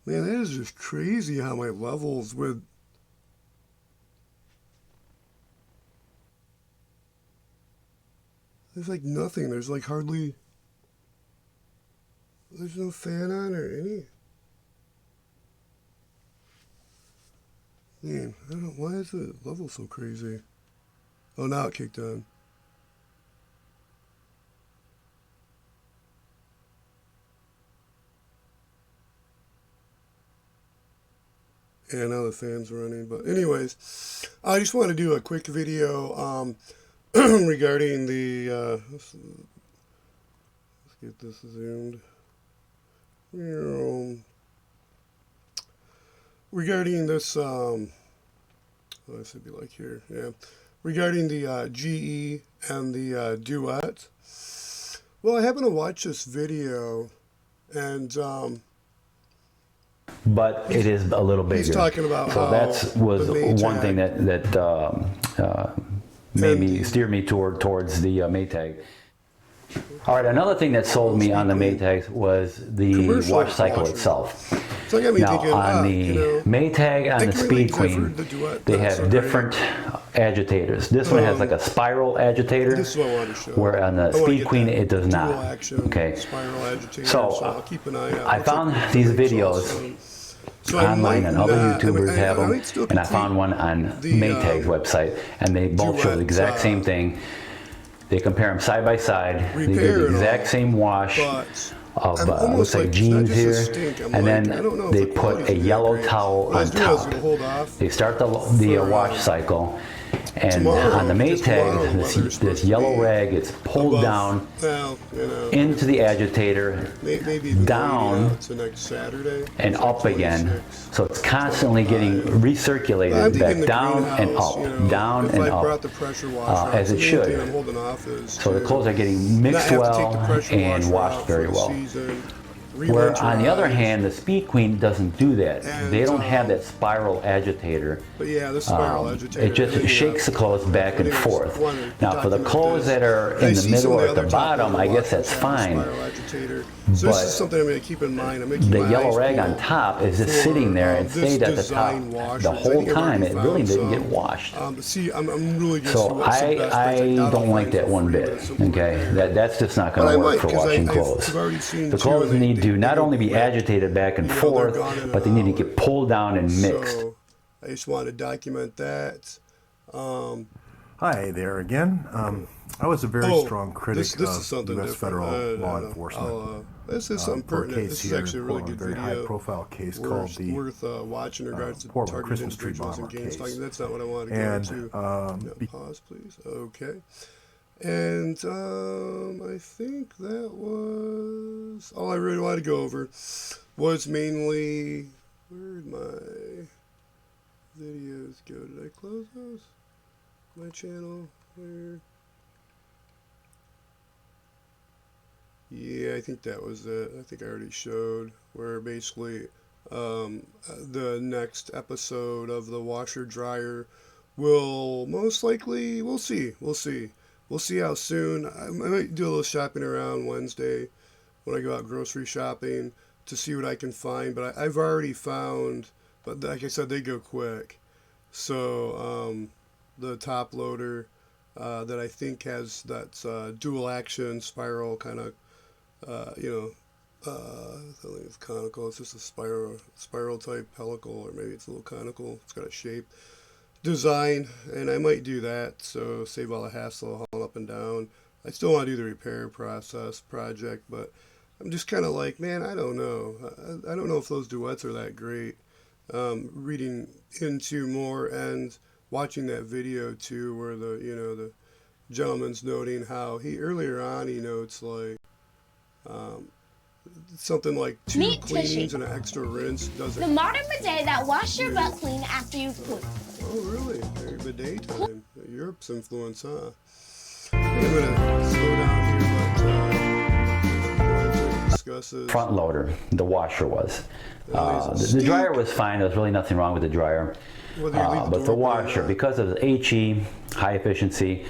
Man, that is just crazy how my levels with... There's like nothing. There's like hardly... There's no fan on or any... Man, I don't know. Why is the level so crazy? Oh, now it kicked on. Yeah, now the fan's running. But anyways, I just want to do a quick video regarding the... let's get this zoomed. Regarding this, what should be like here? Yeah, regarding the GE and the DUET. Well, I happened to watch this video, and but it is a little bigger. He's talking about so how that was one thing that made me steer me towards the Maytag. All right, another thing that sold me on the Maytags was the wash cycle itself. So got me now, thinking, on the Maytag, on the Speed Queen, they have different agitators. This one has like a spiral agitator, this is what I wanted to show. where on the Speed Queen it does not. Okay, spiral agitator, so I'll keep an eye out. I found these videos online, and other YouTubers have them, and I found one on Maytag's website, and they both show the exact same thing. They compare them side by side. They do the exact same wash of looks like jeans here, and then they put a yellow towel on top. They start the wash cycle, and on the Maytag, this yellow rag gets pulled down into the agitator, down and up again. So it's constantly getting recirculated back down and up, down and up, as it should. So the clothes are getting mixed well and washed very well. Where on the other hand, the Speed Queen doesn't do that. They don't have that spiral agitator. But yeah, the spiral agitator. It just shakes the clothes back and forth. Now for the clothes that are in the middle or at the bottom, I guess that's fine. So this is something I'm going to keep in mind. The yellow rag on top is just sitting there and stayed at the top the whole time. It really didn't get washed. So I don't like that one bit. Okay, that's just not going to work for washing clothes. The clothes need to not only be agitated back and forth, but they need to get pulled down and mixed. So I just want to document that. Hi there again. I was a very strong critic of U.S. federal law enforcement. This is something pertinent. This is actually a really good very video. high-profile case called the worth watching in regards to Portland targeted Christmas tree individuals bomber and gangs. case. That's not what I wanted to go And into. Pause, please. Okay. And I think that was all I really wanted to go over. Was mainly, where did my videos go? Did I close those? My channel, where? Yeah, I think that was it. I think I already showed where basically the next episode of the washer dryer will most likely, we'll see how soon. I might do a little shopping around Wednesday when I go out grocery shopping to see what I can find, but I've already found, but like I said, they go quick. So the top loader that I think has that dual action spiral kind of I think it's conical. It's just a spiral type helical, or maybe it's a little conical. It's got a shape design, and I might do that, so save all the hassle hauling up and down. I still want to do the repair project, but I'm just kind of like, man, I don't know. I don't know if those duets are that great. Reading into more and watching that video too, where the gentleman's noting how earlier on he notes like something like 2 Meat cleans tissue. and an extra rinse doesn't. The modern bidet that washes your butt clean after you poop. Oh really? Very bidet time. Europe's influence, huh? I'm gonna slow down here, but discusses. Front loader, the washer was. The dryer was fine. There was really nothing wrong with the dryer. But the washer, because of the HE, high efficiency,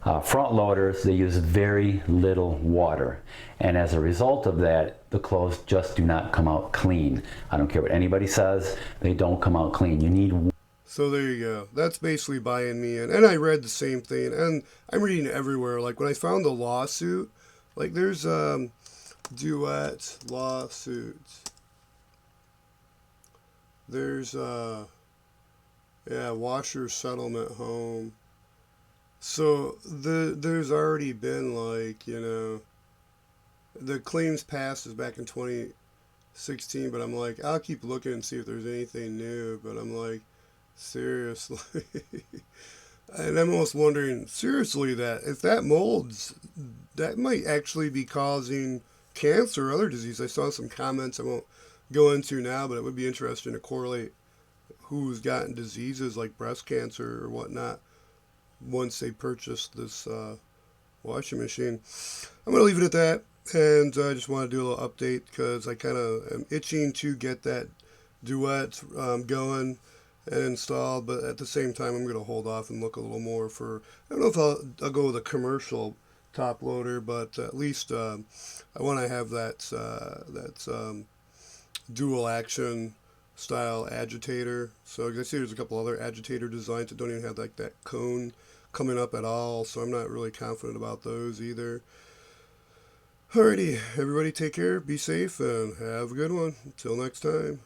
Front loaders, they use very little water, and as a result of that, the clothes just do not come out clean. I don't care what anybody says, they don't come out clean. You need. So there you go. That's basically buying me in. And I read the same thing, and I'm reading it everywhere. Like when I found the lawsuit, like there's DUET lawsuit. There's washer settlement home. So there's already been, like, you know, the claims passed is back in 2016, but I'm like, I'll keep looking and see if there's anything new, but I'm like, seriously. And I'm almost wondering, seriously, that if that molds, that might actually be causing cancer or other disease. I saw some comments I won't go into now, but it would be interesting to correlate who's gotten diseases like breast cancer or whatnot once they purchased this washing machine. I'm going to leave it at that, and I just want to do a little update because I kind of am itching to get that DUET going and installed, but at the same time I'm going to hold off and look a little more for, I don't know if I'll go with a commercial top loader, but at least I want to have that dual action style agitator. So I see there's a couple other agitator designs that don't even have like that cone coming up at all, so I'm not really confident about those either. Alrighty, everybody take care, be safe, and have a good one. Until next time.